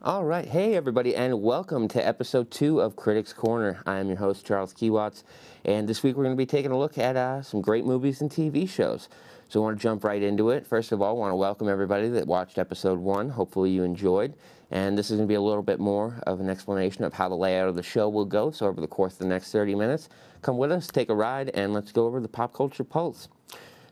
All right. Hey, everybody, and welcome to episode 2 of Critics Corner. I am your host, Charles Kiewatts, and this week we're going to be taking a look at some great movies and TV shows. So I want to jump right into it. First of all, I want to welcome everybody that watched episode 1. Hopefully you enjoyed. And this is going to be a little bit more of an explanation of how the layout of the show will go. So over the course of the next 30 minutes, come with us, take a ride, and let's go over the pop culture pulse.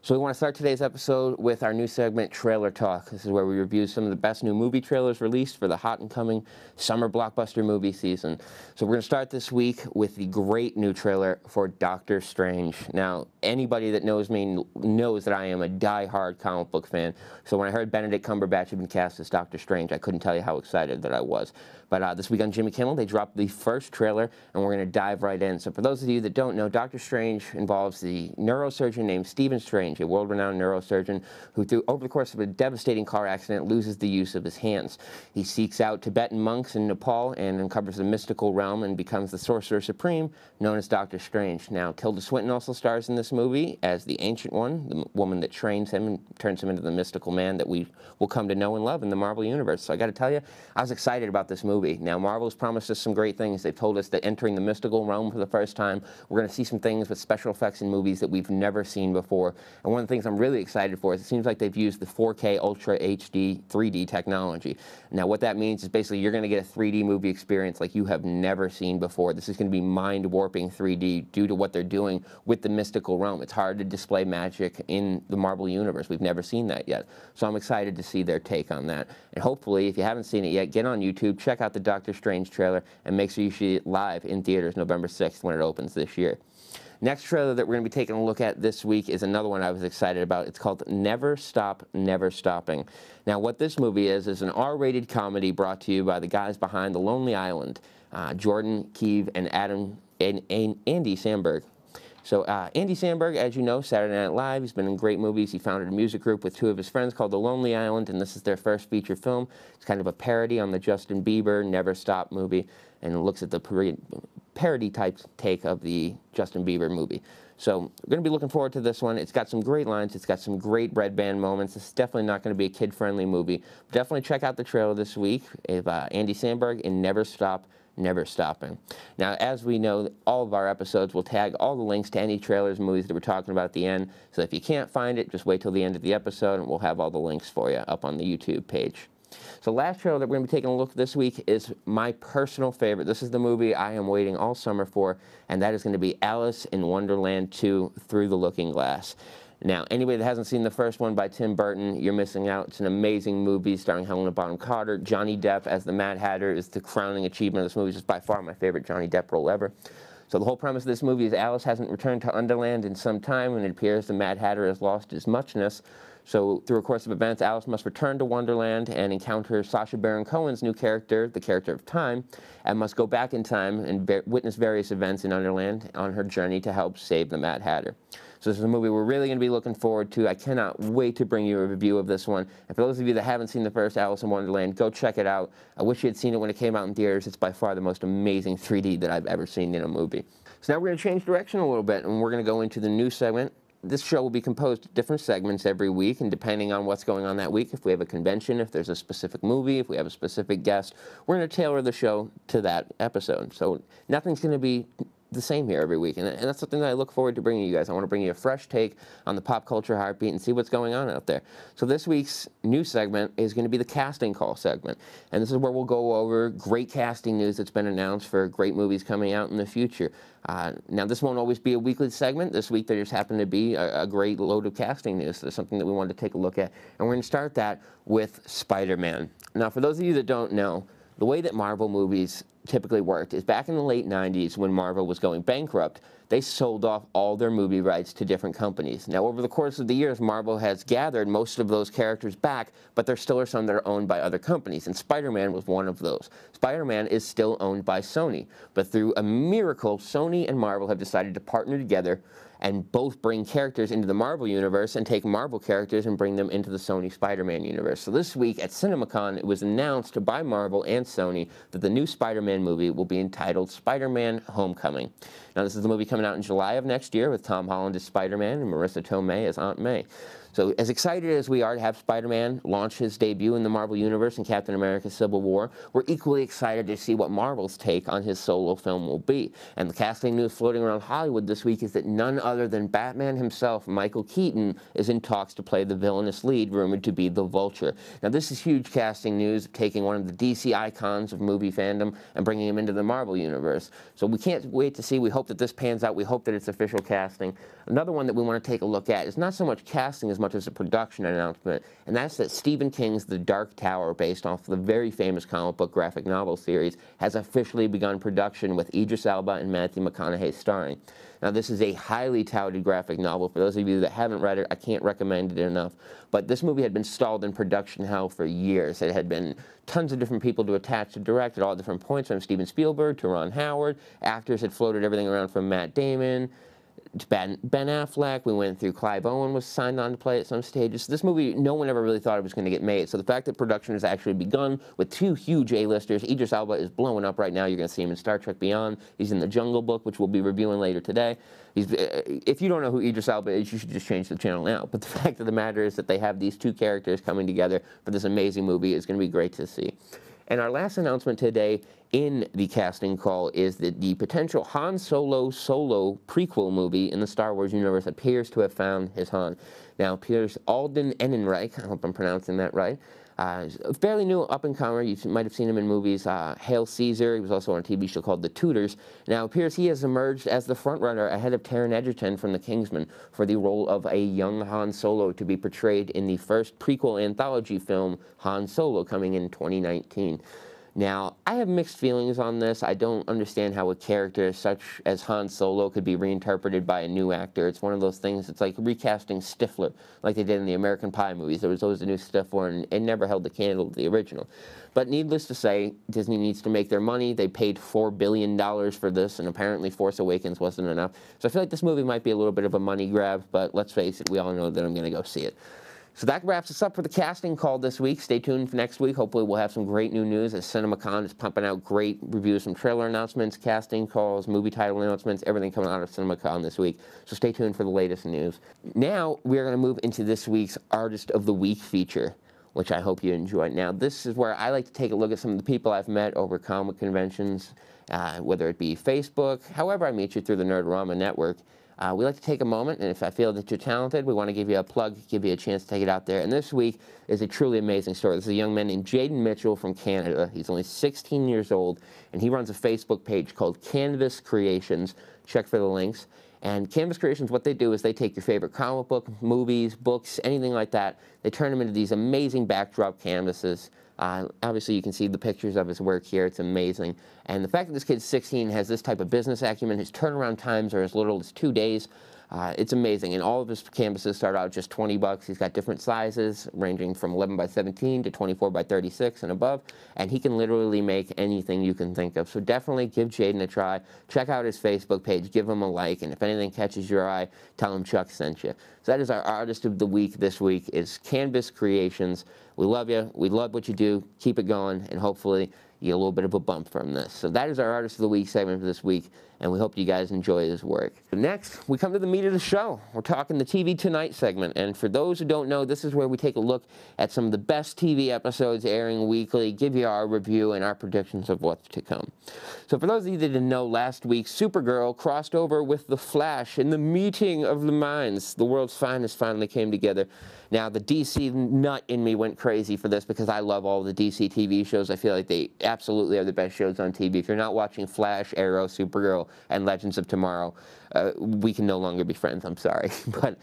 So we want to start today's episode with our new segment, Trailer Talk. This is where we review some of the best new movie trailers released for the hot and coming summer blockbuster movie season. So we're going to start this week with the great new trailer for Doctor Strange. Now, anybody that knows me knows that I am a die-hard comic book fan. So when I heard Benedict Cumberbatch had been cast as Doctor Strange, I couldn't tell you how excited that I was. But this week on Jimmy Kimmel, they dropped the first trailer, and we're going to dive right in. So for those of you that don't know, Doctor Strange involves the neurosurgeon named Stephen Strange, a world-renowned neurosurgeon who, over the course of a devastating car accident, loses the use of his hands. He seeks out Tibetan monks in Nepal and uncovers the mystical realm and becomes the Sorcerer Supreme, known as Doctor Strange. Now, Tilda Swinton also stars in this movie as the Ancient One, the woman that trains him and turns him into the mystical man that we will come to know and love in the Marvel Universe. So I got to tell you, I was excited about this movie. Now, Marvel's promised us some great things. They've told us that entering the mystical realm for the first time, we're going to see some things with special effects in movies that we've never seen before. And one of the things I'm really excited for is it seems like they've used the 4K Ultra HD 3D technology. Now, what that means is basically you're going to get a 3D movie experience like you have never seen before. This is going to be mind-warping 3D due to what they're doing with the mystical realm. It's hard to display magic in the Marvel Universe. We've never seen that yet. So I'm excited to see their take on that. And hopefully, if you haven't seen it yet, get on YouTube, check out the Doctor Strange trailer, and make sure you see it live in theaters November 6th when it opens this year. Next trailer that we're going to be taking a look at this week is another one I was excited about. It's called Never Stop, Never Stopping. Now, what this movie is an R-rated comedy brought to you by the guys behind The Lonely Island, Jordan Keeve and Andy Samberg. So Andy Samberg, as you know, Saturday Night Live, he's been in great movies. He founded a music group with two of his friends called The Lonely Island, and this is their first feature film. It's kind of a parody on the Justin Bieber Never Stop movie, and it looks at the parody-type take of the Justin Bieber movie. So we're going to be looking forward to this one. It's got some great lines. It's got some great red band moments. It's definitely not going to be a kid-friendly movie. Definitely check out the trailer this week of Andy Samberg in Never Stop, Never Stopping. Now, as we know, all of our episodes will tag all the links to any trailers and movies that we're talking about at the end. So if you can't find it, just wait till the end of the episode, and we'll have all the links for you up on the YouTube page. So last trailer that we're going to be taking a look this week is my personal favorite. This is the movie I am waiting all summer for, and that is going to be Alice in Wonderland 2, Through the Looking Glass. Now, anybody that hasn't seen the first one by Tim Burton, you're missing out. It's an amazing movie starring Helena Bonham Carter. Johnny Depp as the Mad Hatter is the crowning achievement of this movie. It's by far my favorite Johnny Depp role ever. So the whole premise of this movie is Alice hasn't returned to Wonderland in some time, and it appears the Mad Hatter has lost his muchness. So through a course of events, Alice must return to Wonderland and encounter Sacha Baron Cohen's new character, the character of Time, and must go back in time and witness various events in Wonderland on her journey to help save the Mad Hatter. So this is a movie we're really going to be looking forward to. I cannot wait to bring you a review of this one. And for those of you that haven't seen the first Alice in Wonderland, go check it out. I wish you had seen it when it came out in theaters. It's by far the most amazing 3D that I've ever seen in a movie. So now we're going to change direction a little bit, and we're going to go into the new segment. This show will be composed of different segments every week, and depending on what's going on that week, if we have a convention, if there's a specific movie, if we have a specific guest, we're going to tailor the show to that episode. So nothing's going to be the same here every week, and that's something that I look forward to bringing you guys. I want to bring you a fresh take on the pop culture heartbeat and see what's going on out there. So this week's new segment is going to be the casting call segment, and this is where we'll go over great casting news that's been announced for great movies coming out in the future. Now, this won't always be a weekly segment. This week there just happened to be a great load of casting news. So there's something that we wanted to take a look at, and we're going to start that with Spider-Man. Now, for those of you that don't know, the way that Marvel movies typically worked is back in the late 90s when Marvel was going bankrupt, they sold off all their movie rights to different companies. Now, over the course of the years, Marvel has gathered most of those characters back, but there still are some that are owned by other companies, and Spider-Man was one of those. Spider-Man is still owned by Sony, but through a miracle, Sony and Marvel have decided to partner together and both bring characters into the Marvel universe and take Marvel characters and bring them into the Sony Spider-Man universe. So this week at CinemaCon, it was announced by Marvel and Sony that the new Spider-Man movie will be entitled Spider-Man Homecoming. Now, this is the movie coming out in July of next year with Tom Holland as Spider-Man and Marissa Tomei as Aunt May. So as excited as we are to have Spider-Man launch his debut in the Marvel Universe in Captain America Civil War, we're equally excited to see what Marvel's take on his solo film will be. And the casting news floating around Hollywood this week is that none other than Batman himself, Michael Keaton, is in talks to play the villainous lead rumored to be the Vulture. Now this is huge casting news, taking one of the DC icons of movie fandom and bringing him into the Marvel Universe. So we can't wait to see. We hope that this pans out. We hope that it's official casting. Another one that we want to take a look at is not so much casting as much as a production announcement, and that's that Stephen King's The Dark Tower, based off the very famous comic book graphic novel series, has officially begun production with Idris Elba and Matthew McConaughey starring. Now, this is a highly touted graphic novel. For those of you that haven't read it, I can't recommend it enough. But this movie had been stalled in production hell for years. It had been tons of different people to attach to direct at all different points, from Steven Spielberg to Ron Howard. Actors had floated everything around from Matt Damon to Ben Affleck. We went through Clive Owen was signed on to play at some stages. This movie, no one ever really thought it was going to get made. So the fact that production has actually begun with two huge A-listers. Idris Elba is blowing up right now. You're going to see him in Star Trek Beyond. He's in The Jungle Book, which we'll be reviewing later today. If you don't know who Idris Elba is, you should just change the channel now. But the fact of the matter is that they have these two characters coming together for this amazing movie. It's going to be great to see. And our last announcement today in the casting call is that the potential Han Solo prequel movie in the Star Wars universe appears to have found his Han. Now, appears Alden Ehrenreich, I hope I'm pronouncing that right, a fairly new up-and-comer. You might have seen him in movies Hail Caesar. He was also on a TV show called The Tudors. Now, it appears he has emerged as the frontrunner ahead of Taron Egerton from The Kingsman for the role of a young Han Solo to be portrayed in the first prequel anthology film, Han Solo, coming in 2019. Now, I have mixed feelings on this. I don't understand how a character such as Han Solo could be reinterpreted by a new actor. It's one of those things, it's like recasting Stifler, like they did in the American Pie movies. There was always a new Stifler, and it never held the candle to the original. But needless to say, Disney needs to make their money. They paid $4 billion for this, and apparently Force Awakens wasn't enough. So I feel like this movie might be a little bit of a money grab, but let's face it, we all know that I'm going to go see it. So that wraps us up for the casting call this week. Stay tuned for next week. Hopefully we'll have some great new news as CinemaCon is pumping out great reviews, some trailer announcements, casting calls, movie title announcements, everything coming out of CinemaCon this week. So stay tuned for the latest news. Now we're going to move into this week's Artist of the Week feature, which I hope you enjoy. Now this is where I like to take a look at some of the people I've met over comic conventions, whether it be Facebook, however I meet you through the Nerdorama network. We like to take a moment, and if I feel that you're talented, we want to give you a plug, give you a chance to take it out there. And this week is a truly amazing story. This is a young man named Jaden Mitchell from Canada. He's only 16 years old, and he runs a Facebook page called Canvas Creations. Check for the links. And Canvas Creations, what they do is they take your favorite comic book, movies, books, anything like that. They turn them into these amazing backdrop canvases. Obviously, you can see the pictures of his work here. It's amazing. And the fact that this kid's 16 has this type of business acumen, his turnaround times are as little as 2 days. It's amazing. And all of his canvases start out just 20 bucks. He's got different sizes, ranging from 11 by 17 to 24 by 36 and above. And he can literally make anything you can think of. So definitely give Jaden a try. Check out his Facebook page. Give him a like. And if anything catches your eye, tell him Chuck sent you. So that is our Artist of the Week this week, is Canvas Creations. We love you. We love what you do. Keep it going. And hopefully you get a little bit of a bump from this. So that is our Artist of the Week segment for this week, and we hope you guys enjoy his work. Next, we come to the meat of the show. We're talking the TV Tonight segment, and for those who don't know, this is where we take a look at some of the best TV episodes airing weekly, give you our review and our predictions of what's to come. So for those of you that didn't know, last week, Supergirl crossed over with The Flash in the meeting of the minds. The world's finest finally came together. Now, the DC nut in me went crazy for this because I love all the DC TV shows. I feel like they absolutely are the best shows on TV. If you're not watching Flash, Arrow, Supergirl, and Legends of Tomorrow, we can no longer be friends. I'm sorry. But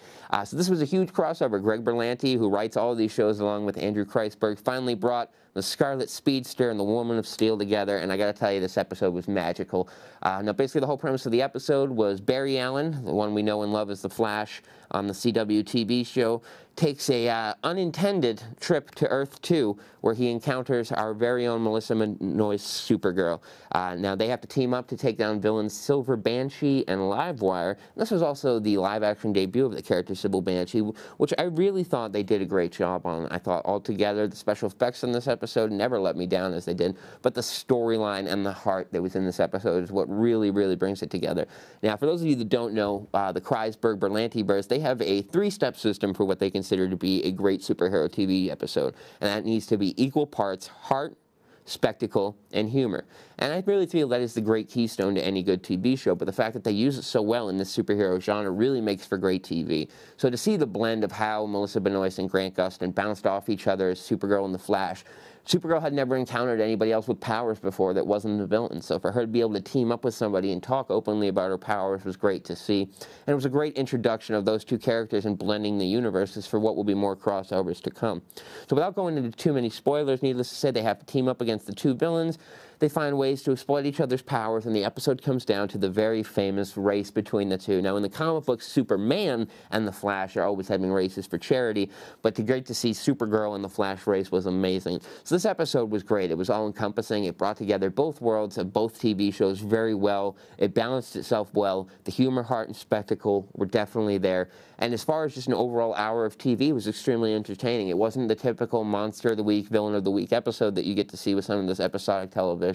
so this was a huge crossover. Greg Berlanti, who writes all of these shows along with Andrew Kreisberg, finally brought the Scarlet Speedster and the Woman of Steel together, and I gotta tell you, this episode was magical. Now, basically, the whole premise of the episode was Barry Allen, the one we know and love as the Flash on the CW TV show, takes takes a unintended trip to Earth 2, where he encounters our very own Melissa Benoist's Supergirl. Now, they have to team up to take down villains Silver Banshee and Livewire. This was also the live-action debut of the character Sybil Banshee, which I really thought they did a great job on. I thought altogether the special effects in this episode never let me down as they did, but the storyline and the heart that was in this episode is what really, really brings it together. Now, for those of you that don't know, the Kreisberg-Berlanti-verse, they have a three-step system for what they consider to be a great superhero TV episode, and that needs to be equal parts heart, spectacle, and humor. And I really feel that is the great keystone to any good TV show, but the fact that they use it so well in this superhero genre really makes for great TV. So to see the blend of how Melissa Benoist and Grant Gustin bounced off each other as Supergirl and the Flash, Supergirl had never encountered anybody else with powers before that wasn't the villain, so for her to be able to team up with somebody and talk openly about her powers was great to see. And it was a great introduction of those two characters and blending the universes for what will be more crossovers to come. So without going into too many spoilers, needless to say, they have to team up against the two villains. They find ways to exploit each other's powers, and the episode comes down to the very famous race between the two. Now, in the comic books, Superman and the Flash are always having races for charity, but great to see Supergirl and the Flash race was amazing. So this episode was great. It was all-encompassing. It brought together both worlds of both TV shows very well. It balanced itself well. The humor, heart, and spectacle were definitely there. And as far as just an overall hour of TV, it was extremely entertaining. It wasn't the typical Monster of the Week, Villain of the Week episode that you get to see with some of this episodic television.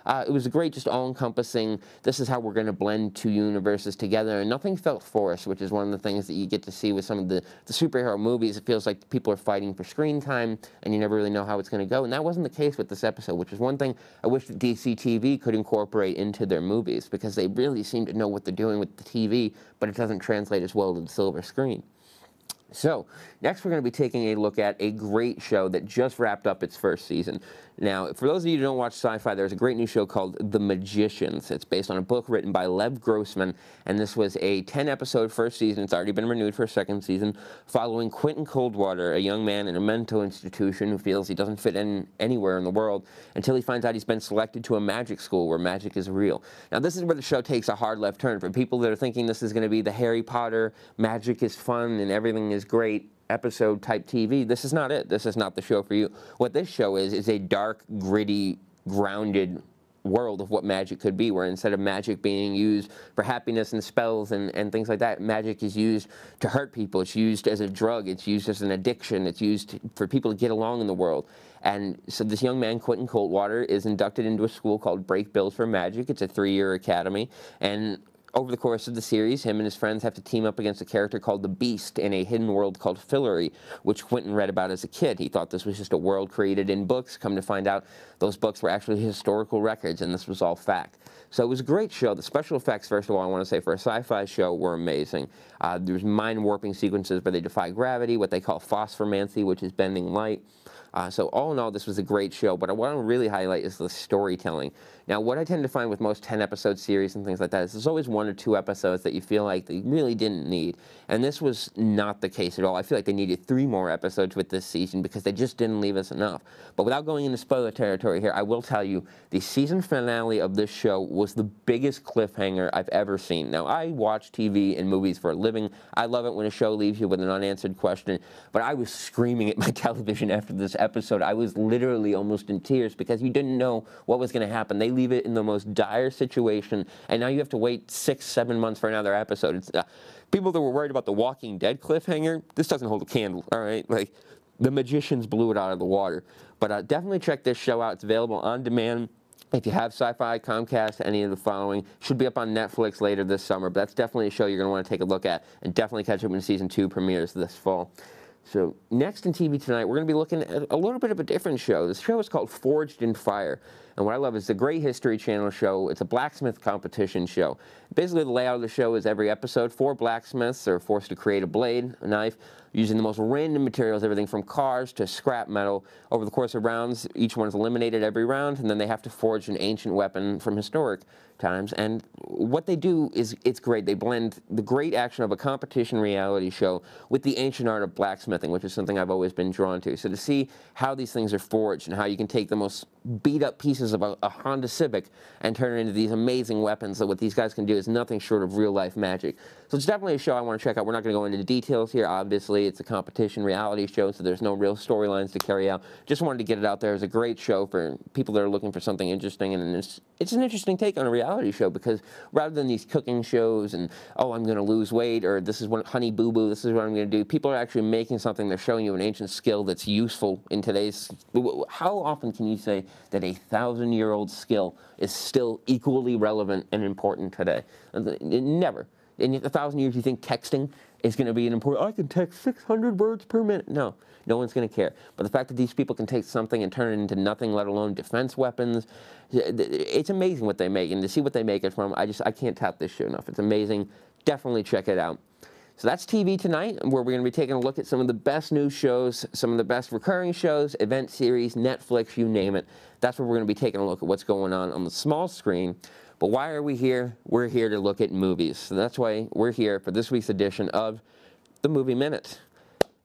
It was a great, just all-encompassing, this is how we're going to blend two universes together, and nothing felt forced, which is one of the things that you get to see with some of the superhero movies. It feels like people are fighting for screen time, and you never really know how it's going to go, and that wasn't the case with this episode, which is one thing I wish that DC TV could incorporate into their movies, because they really seem to know what they're doing with the TV, but it doesn't translate as well to the silver screen. So, next we're going to be taking a look at a great show that just wrapped up its first season. Now, for those of you who don't watch sci-fi, there's a great new show called The Magicians. It's based on a book written by Lev Grossman, and this was a 10-episode first season. It's already been renewed for a second season, following Quentin Coldwater, a young man in a mental institution who feels he doesn't fit in anywhere in the world until he finds out he's been selected to a magic school where magic is real. Now, this is where the show takes a hard left turn. For people that are thinking this is going to be the Harry Potter, magic is fun and everything is great episode type TV, this is not it. This is not the show for you. What this show is a dark, gritty, grounded world of what magic could be, where instead of magic being used for happiness and spells and things like that, magic is used to hurt people. It's used as a drug. It's used as an addiction. It's used for people to get along in the world. And so this young man, Quentin Coldwater, is inducted into a school called Break Bills for Magic. It's a 3-year academy, and over the course of the series, him and his friends have to team up against a character called the Beast in a hidden world called Fillory, which Quentin read about as a kid. He thought this was just a world created in books. Come to find out, those books were actually historical records, and this was all fact. So it was a great show. The special effects, first of all, I want to say, for a sci-fi show, were amazing. There's mind-warping sequences where they defy gravity, what they call phosphomancy, which is bending light. So all in all, this was a great show, but what I want to really highlight is the storytelling. Now, what I tend to find with most 10-episode series and things like that is there's always 1 or 2 episodes that you feel like they really didn't need, and this was not the case at all. I feel like they needed 3 more episodes with this season because they just didn't leave us enough. But without going into spoiler territory here, I will tell you the season finale of this show was the biggest cliffhanger I've ever seen. Now, I watch TV and movies for a living. I love it when a show leaves you with an unanswered question, but I was screaming at my television after this episode. I was literally almost in tears because you didn't know what was going to happen. They leave it in the most dire situation, and now you have to wait 6-7 months for another episode. It's, people that were worried about the Walking Dead cliffhanger, this doesn't hold a candle, all right? Like, The Magicians blew it out of the water. But definitely check this show out. It's available on demand. If you have Sci-Fi, Comcast, any of the following, should be up on Netflix later this summer, but that's definitely a show you're going to want to take a look at, and definitely catch up when Season 2 premieres this fall. So next in TV tonight, we're going to be looking at a little bit of a different show. This show is called Forged in Fire. And what I love is the Great History Channel show. It's a blacksmith competition show. Basically, the layout of the show is every episode, 4 blacksmiths are forced to create a blade, a knife, using the most random materials, everything from cars to scrap metal. Over the course of rounds, each one is eliminated every round, and then they have to forge an ancient weapon from historic times. And what they do is, it's great. They blend the great action of a competition reality show with the ancient art of blacksmithing, which is something I've always been drawn to. So to see how these things are forged and how you can take the most beat-up pieces pieces of a Honda Civic and turn it into these amazing weapons. So what these guys can do is nothing short of real-life magic. So it's definitely a show I want to check out. We're not going to go into the details here. Obviously, it's a competition reality show, so there's no real storylines to carry out. Just wanted to get it out there. It's a great show for people that are looking for something interesting, and it's an interesting take on a reality show, because rather than these cooking shows and, oh, I'm going to lose weight, or this is what Honey Boo Boo, this is what I'm going to do, people are actually making something. They're showing you an ancient skill that's useful in today's. How often can you say that a 1,000-year-old skill is still equally relevant and important today? Never. In 1,000 years, you think texting is going to be an important, I can text 600 words per minute. No, no one's going to care. But the fact that these people can take something and turn it into nothing, let alone defense weapons, it's amazing what they make. And to see what they make it from, I can't tap this show enough. It's amazing. Definitely check it out. So that's TV tonight, where we're going to be taking a look at some of the best news shows, some of the best recurring shows, event series, Netflix, you name it. That's where we're going to be taking a look at what's going on the small screen. But why are we here? We're here to look at movies. So that's why we're here for this week's edition of the Movie Minute.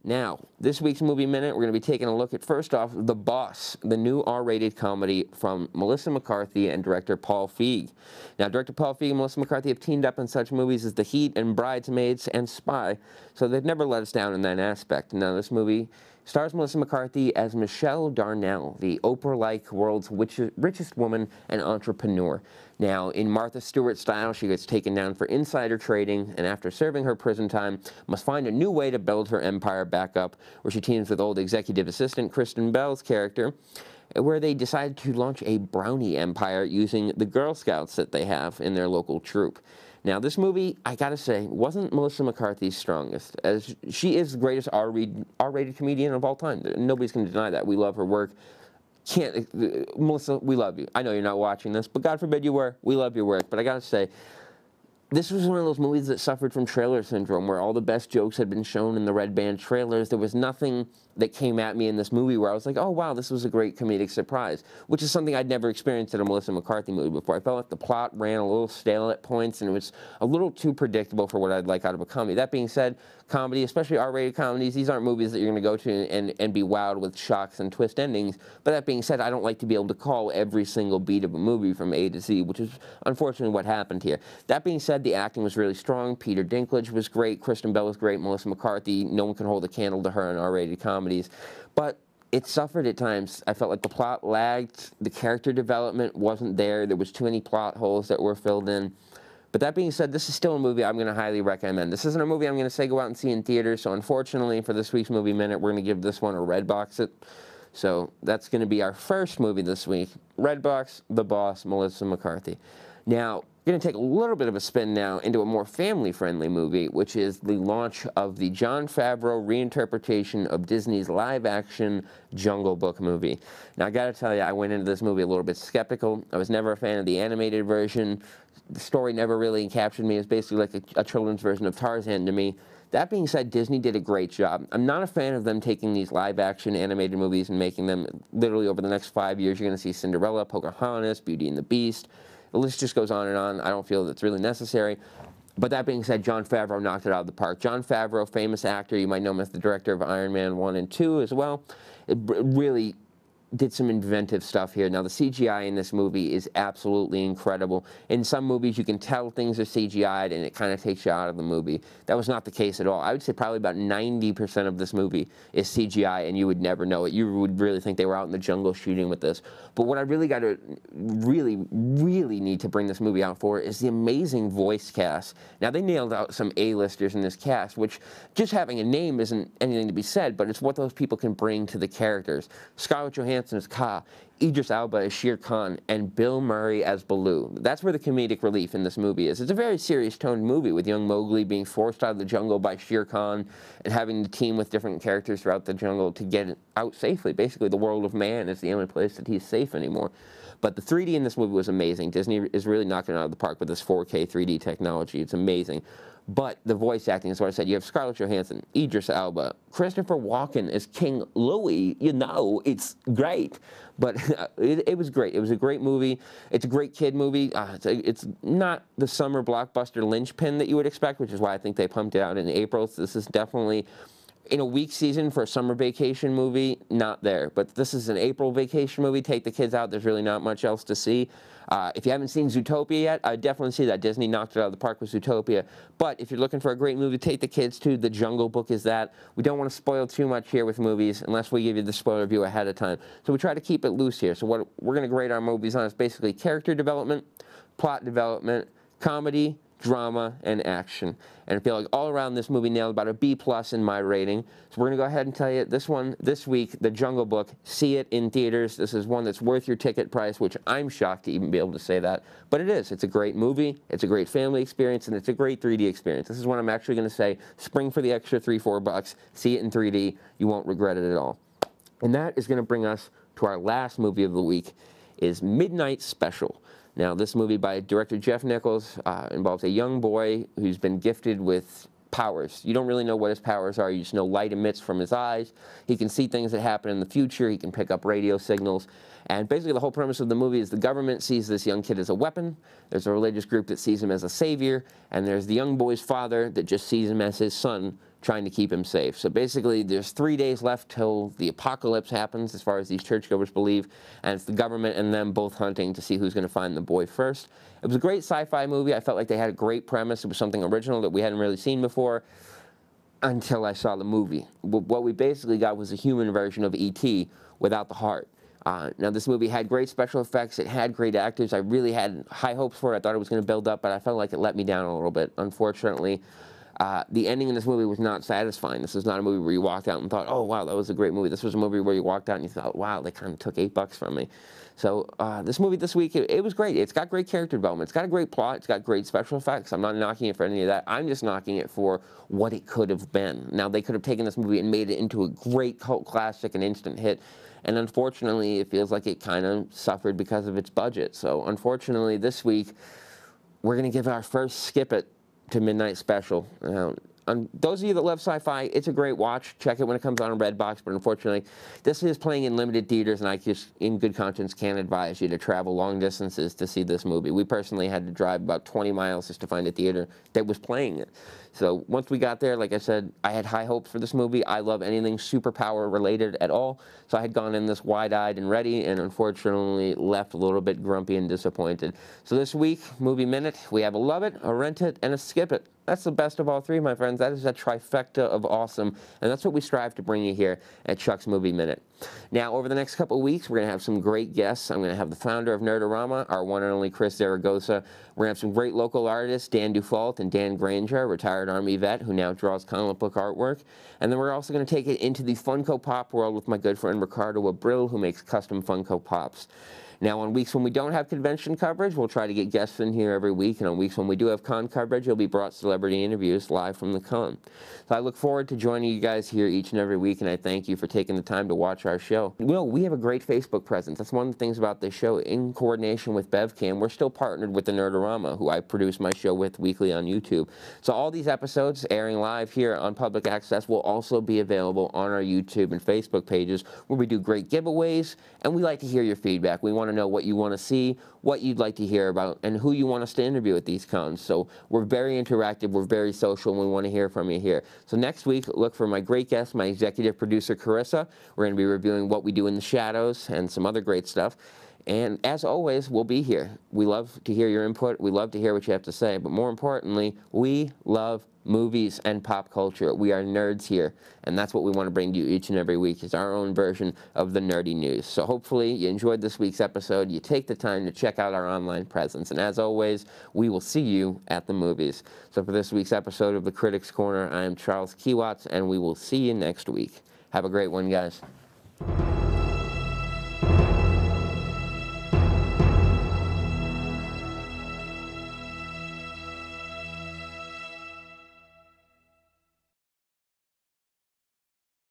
Now, this week's Movie Minute, we're going to be taking a look at, first off, The Boss, the new R-rated comedy from Melissa McCarthy and director Paul Feig. Now, director Paul Feig and Melissa McCarthy have teamed up in such movies as The Heat and Bridesmaids and Spy, so they've never let us down in that aspect. Now, this movie stars Melissa McCarthy as Michelle Darnell, the Oprah-like world's richest woman and entrepreneur. Now, in Martha Stewart style, she gets taken down for insider trading, and after serving her prison time, must find a new way to build her empire back up, where she teams with old executive assistant Kristen Bell's character, where they decide to launch a brownie empire using the Girl Scouts that they have in their local troop. Now, this movie, I gotta say, wasn't Melissa McCarthy's strongest, as she is the greatest R-rated comedian of all time. Nobody's gonna deny that. We love her work. Melissa, we love you. I know you're not watching this, but God forbid you were. We love your work. But I gotta say, this was one of those movies that suffered from trailer syndrome, where all the best jokes had been shown in the red band trailers. There was nothing that came at me in this movie where I was like, oh, wow, this was a great comedic surprise, which is something I'd never experienced in a Melissa McCarthy movie before. I felt like the plot ran a little stale at points, and it was a little too predictable for what I'd like out of a comedy. That being said, comedy, especially R-rated comedies, these aren't movies that you're going to go to and be wowed with shocks and twist endings. But that being said, I don't like to be able to call every single beat of a movie from A to Z, which is unfortunately what happened here. That being said, the acting was really strong. Peter Dinklage was great. Kristen Bell was great. Melissa McCarthy, no one can hold a candle to her in R-rated comedies. But it suffered at times. I felt like the plot lagged. The character development wasn't there. There was too many plot holes that were filled in. But that being said, this is still a movie I'm going to highly recommend. This isn't a movie I'm going to say go out and see in theaters, so unfortunately for this week's Movie Minute, we're going to give this one a Redbox it. So that's going to be our first movie this week. Redbox, The Boss, Melissa McCarthy. Now, we're going to take a little bit of a spin now into a more family-friendly movie, which is the launch of the Jon Favreau reinterpretation of Disney's live-action Jungle Book movie. Now, I got to tell you, I went into this movie a little bit skeptical. I was never a fan of the animated version. The story never really captured me. It's basically like a children's version of Tarzan to me. That being said, Disney did a great job. I'm not a fan of them taking these live-action animated movies and making them literally over the next 5 years. You're going to see Cinderella, Pocahontas, Beauty and the Beast. The list just goes on and on. I don't feel that's really necessary. But that being said, Jon Favreau knocked it out of the park. Jon Favreau, famous actor. You might know him as the director of Iron Man 1 and 2 as well. It really did some inventive stuff here. Now, the CGI in this movie is absolutely incredible. In some movies, you can tell things are CGI'd, and it kind of takes you out of the movie. That was not the case at all. I would say probably about 90% of this movie is CGI, and you would never know it. You would really think they were out in the jungle shooting with this. But what I really got to really need to bring this movie out for is the amazing voice cast. Now, they nailed out some A-listers in this cast, which just having a name isn't anything to be said, but it's what those people can bring to the characters. Scarlett Johansson as Kaa, Idris Elba as Shere Khan, and Bill Murray as Baloo. That's where the comedic relief in this movie is. It's a very serious toned movie, with young Mowgli being forced out of the jungle by Shere Khan and having to team with different characters throughout the jungle to get out safely. Basically, the world of man is the only place that he's safe anymore. But the 3D in this movie was amazing. Disney is really knocking it out of the park with this 4K 3D technology. It's amazing. But the voice acting is what I said. You have Scarlett Johansson, Idris Elba, Christopher Walken as King Louie. You know, it's great. But it was great. It was a great movie. It's a great kid movie. It's not the summer blockbuster linchpin that you would expect, which is why I think they pumped it out in April. So this is definitely in a week season for a summer vacation movie, not there. But this is an April vacation movie. Take the kids out. There's really not much else to see. If you haven't seen Zootopia yet, I definitely see that. Disney knocked it out of the park with Zootopia. But if you're looking for a great movie, take the kids to. The Jungle Book is that. We don't want to spoil too much here with movies unless we give you the spoiler review ahead of time. So we try to keep it loose here. So what we're going to grade our movies on is basically character development, plot development, comedy, drama, and action. And I feel like all around this movie nailed about a B+ in my rating. So we're going to go ahead and tell you this one, this week, The Jungle Book, see it in theaters. This is one that's worth your ticket price, which I'm shocked to even be able to say that. But it is. It's a great movie. It's a great family experience, and it's a great 3D experience. This is one I'm actually going to say, spring for the extra $3-4. See it in 3D. You won't regret it at all. And that is going to bring us to our last movie of the week, is Midnight Special. Now, this movie by director Jeff Nichols involves a young boy who's been gifted with powers. You don't really know what his powers are. You just know light emits from his eyes. He can see things that happen in the future. He can pick up radio signals. And basically the whole premise of the movie is the government sees this young kid as a weapon. There's a religious group that sees him as a savior. And there's the young boy's father that just sees him as his son, trying to keep him safe. So basically, there's 3 days left till the apocalypse happens, as far as these churchgoers believe, and it's the government and them both hunting to see who's going to find the boy first. It was a great sci-fi movie. I felt like they had a great premise. It was something original that we hadn't really seen before until I saw the movie. What we basically got was a human version of E.T. without the heart. Now, this movie had great special effects. It had great actors. I really had high hopes for it. I thought it was going to build up, but I felt like it let me down a little bit, unfortunately. The ending in this movie was not satisfying. This was not a movie where you walked out and thought, oh, wow, that was a great movie. This was a movie where you walked out and you thought, wow, they kind of took $8 from me. So this movie this week, it was great. It's got great character development. It's got a great plot. It's got great special effects. I'm not knocking it for any of that. I'm just knocking it for what it could have been. Now, they could have taken this movie and made it into a great cult classic, an instant hit. And unfortunately, it feels like it kind of suffered because of its budget. So unfortunately, this week, we're going to give our first skip it to Midnight Special. Those of you that love sci-fi, it's a great watch. Check it when it comes on Redbox, but unfortunately, this is playing in limited theaters, and I just, in good conscience, can't advise you to travel long distances to see this movie. We personally had to drive about 20 miles just to find a theater that was playing it. So once we got there, like I said, I had high hopes for this movie. I love anything superpower related at all, so I had gone in this wide-eyed and ready, and unfortunately left a little bit grumpy and disappointed. So this week, Movie Minute, we have a love it, a rent it, and a skip it. That's the best of all three, my friends. That is a trifecta of awesome, and that's what we strive to bring you here at Chuck's Movie Minute. Now, over the next couple of weeks, we're going to have some great guests. I'm going to have the founder of Nerdorama, our one and only Chris Zaragoza. We're going to have some great local artists, Dan Dufault and Dan Granger, a retired Army vet who now draws comic book artwork. And then we're also going to take it into the Funko Pop world with my good friend Ricardo Abril, who makes custom Funko Pops. Now, on weeks when we don't have convention coverage, we'll try to get guests in here every week. And on weeks when we do have con coverage, you'll be brought celebrity interviews live from the con. So I look forward to joining you guys here each and every week, and I thank you for taking the time to watch our show. Well, we have a great Facebook presence. That's one of the things about this show. In coordination with BevCam, we're still partnered with the Nerdorama, who I produce my show with weekly on YouTube. So all these episodes airing live here on Public Access will also be available on our YouTube and Facebook pages, where we do great giveaways, and we like to hear your feedback. We want to know what you want to see, what you'd like to hear about, and who you want us to interview at these cons. So we're very interactive, we're very social, and we want to hear from you here. So next week, look for my great guest, my executive producer, Carissa. We're going to be reviewing What We Do in the Shadows and some other great stuff. And as always, we'll be here. We love to hear your input. We love to hear what you have to say. But more importantly, we love movies and pop culture. We are nerds here, and that's what we want to bring to you each and every week, is our own version of the nerdy news. So hopefully you enjoyed this week's episode. You take the time to check out our online presence, and as always, we will see you at the movies. So for this week's episode of the Critics Corner, I am Charles Kiewatz, and we will see you next week. Have a great one, guys.